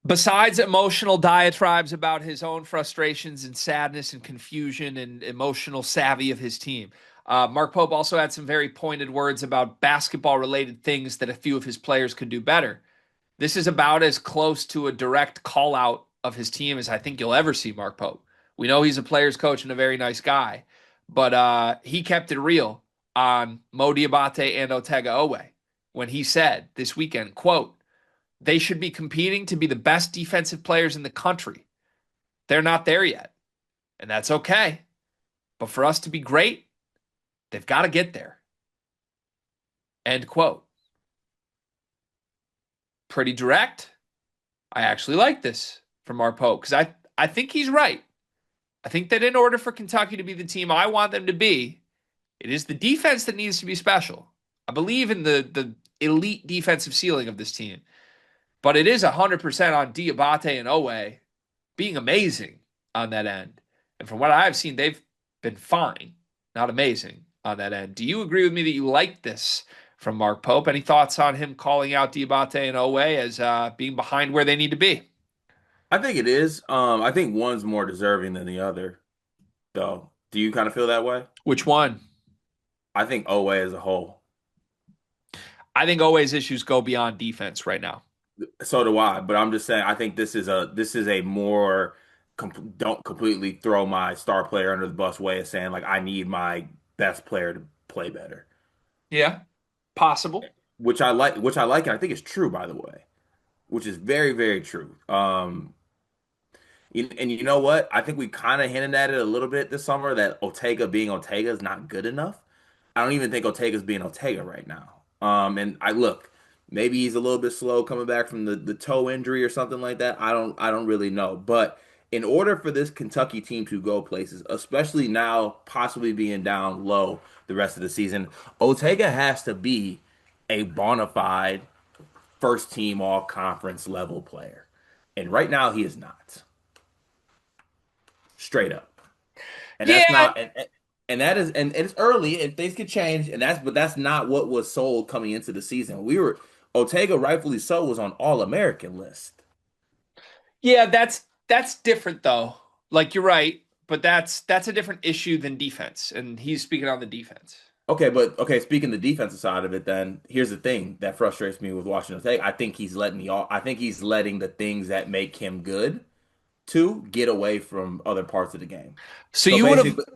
Besides emotional diatribes about his own frustrations and sadness and confusion and emotional savvy of his team, Mark Pope also had some very pointed words about basketball related things that a few of his players could do better. This is about as close to a direct call out of his team as I think you'll ever see Mark Pope. We know he's a player's coach and a very nice guy, but he kept it real on Mo Diabate and Otega Oweh when he said this weekend, quote, they should be competing to be the best defensive players in the country. They're not there yet, and that's okay. But for us to be great, they've got to get there. End quote. Pretty direct. I actually like this from our Pope because I think he's right. I think that in order for Kentucky to be the team I want them to be, it is the defense that needs to be special. I believe in the elite defensive ceiling of this team, but it is 100% on Diabate and Oweh being amazing on that end. And from what I've seen, they've been fine, not amazing on that end. Do you agree with me that you like this from Mark Pope? Any thoughts on him calling out Diabate and Oweh as being behind where they need to be? I think it is. I think one's more deserving than the other, though. Do you kind of feel that way? Which one? I think Owe as a whole. I think Oweh's issues go beyond defense right now. So do I, but I'm just saying I think this is a more don't completely throw my star player under the bus way of saying like I need my best player to play better, Yeah, possible. which I like and I think is true by the way, which is very very true. And you know what? I think we kind of hinted at it a little bit this summer that Otega being Otega is not good enough. I don't even think Otega's being Otega right now. And I look, maybe he's a little bit slow coming back from the toe injury or something like that. I don't really know. But in order for this Kentucky team to go places, especially now possibly being down low the rest of the season, Otega has to be a bona fide first team all conference level player. And right now he is not. Straight up. And that's Yeah, not and that is and it's early and things could change and that's not what was sold coming into the season. We were Otega rightfully so was on all American list. yeah, that's different though. Like you're right, but that's a different issue than defense, and he's speaking on the defense. Okay, but okay, speaking the defensive side of it, then here's the thing that frustrates me with watching Otega. I think he's letting I think he's letting the things that make him good to get away from other parts of the game. So So you would have basically,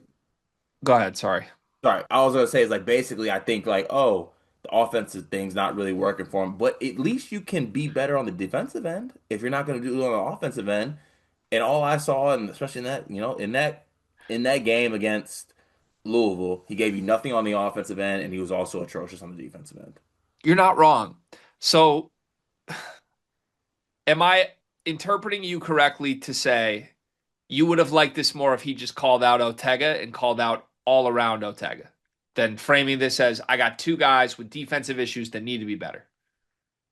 go ahead, sorry. sorry, I was gonna say is like basically I think like, oh, the offensive thing's not really working for him, but at least you can be better on the defensive end if you're not gonna do it on the offensive end. And all I saw, and especially in that, in that game against Louisville, he gave you nothing on the offensive end, and he was also atrocious on the defensive end. You're not wrong. So am I interpreting you correctly to say you would have liked this more if he just called out Otega and called out all around Otega than framing this as I got two guys with defensive issues that need to be better?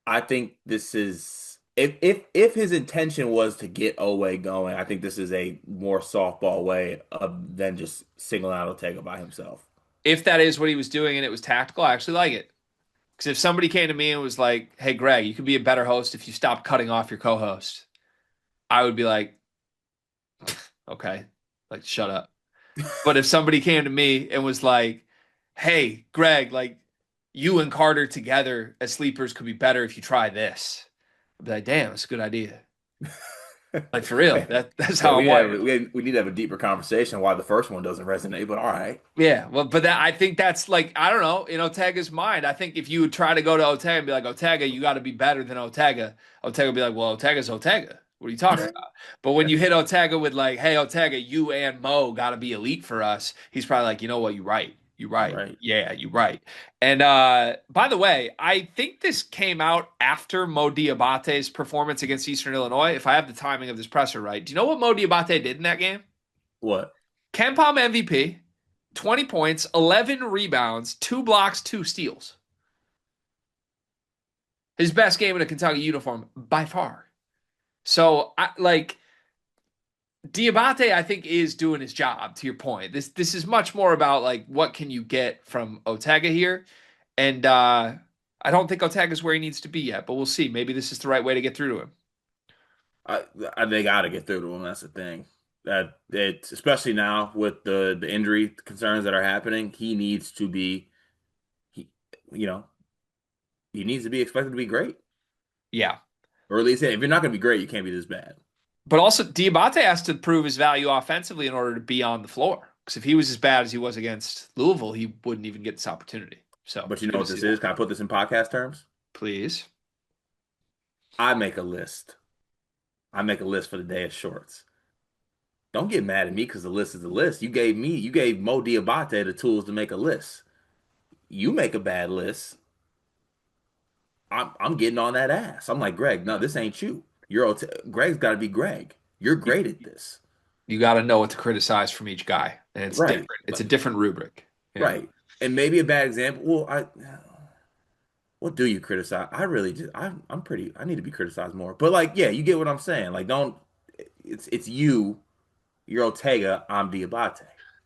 I think this is if his intention was to get Owe going, I think this is a more softball way of than just singling out Otega by himself. If that is what he was doing and it was tactical, I actually like it. Because if somebody came to me and was like, hey, Greg, you could be a better host if you stop cutting off your co host, I would be like, okay, like, shut up. But if somebody came to me and was like, hey, Greg, like, you and Carter together as sleepers could be better if you try this, I'd be like, damn, that's a good idea. Like, for real, that's Yeah, how I'm wired. we need to have a deeper conversation why the first one doesn't resonate, but all right. Yeah, well, but that I think that's like I don't know in Otega's mind. I think if you would try to go to Otega and be like Otega, you got to be better than Otega. Otega would be like, well, Otega's Otega. What are you talking about? But when you hit Otega with like, hey, Otega, you and Mo got to be elite for us. He's probably like, you know what? You're right. You're right. Right. Yeah, you're right. And by the way, I think this came out after Mo Diabate's performance against Eastern Illinois. If I have the timing of this presser right, do you know what Mo Diabate did in that game? What? Ken Palm MVP. 20 points, 11 rebounds, 2 blocks, 2 steals. His best game in a Kentucky uniform by far. So I like Diabate, I think, is doing his job, to your point. This is much more about like what can you get from Otega here. And I don't think Otega's where he needs to be yet, but we'll see. Maybe this is the right way to get through to him. I, they got to get through to him. That's the thing. That it, especially now with the injury concerns that are happening, he needs to be, he, you know, he needs to be expected to be great, Yeah. or at least hey, if you're not going to be great, you can't be this bad. But also, Diabate has to prove his value offensively in order to be on the floor. Because if he was as bad as he was against Louisville, he wouldn't even get this opportunity. So But you know good to what see this that. is? Can I put this in podcast terms? Please. I make a list. I make a list for the day of shorts. Don't get mad at me because the list is the list. You gave Mo Diabate the tools to make a list. You make a bad list, I'm getting on that ass. I'm like, Greg, no, this ain't you. Greg's got to be Greg. You're You, great at this. you got to know what to criticize from each guy. And it's Right. different. It's a different rubric. Yeah. Right. And maybe a bad example. Well, what do you criticize? I really just, I'm pretty, I need to be criticized more. But like, yeah, you get what I'm saying. Like, don't, it's you, you're Otega, I'm Diabate.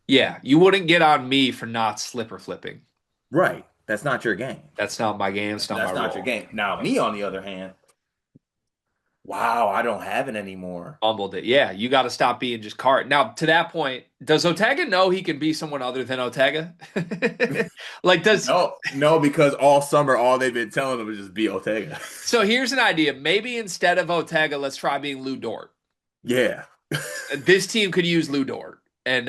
Yeah. You wouldn't get on me for not slipper flipping. Right. That's not your game. That's not my game. It's not my That's not your role. game. Now, me on the other hand, wow, I don't have it anymore. Fumbled it. Yeah, you got to stop being just cart. Now, to that point, does Otega know he can be someone other than Otega? Like, does No, no, because all summer, all they've been telling them is just be Otega. so? Here's an idea. Maybe instead of Otega, let's try being Lou Dort. Yeah. This team could use Lou Dort, and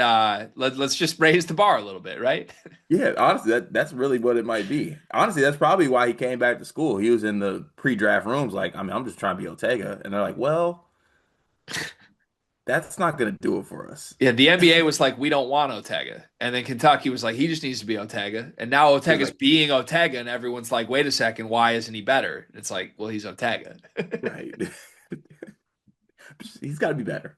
let's just raise the bar a little bit, right? Yeah, honestly, that's really what it might be. Honestly, that's probably why he came back to school. He was in the pre-draft rooms, like, I mean, I'm just trying to be Otega. And they're like, well, that's not going to do it for us. Yeah, the NBA was like, we don't want Otega, and then Kentucky was like, he just needs to be Otega, and now He was Otega's like, being Otega, and everyone's like, wait a second, why isn't he better? It's like, well, he's Otega. right. He's got to be better.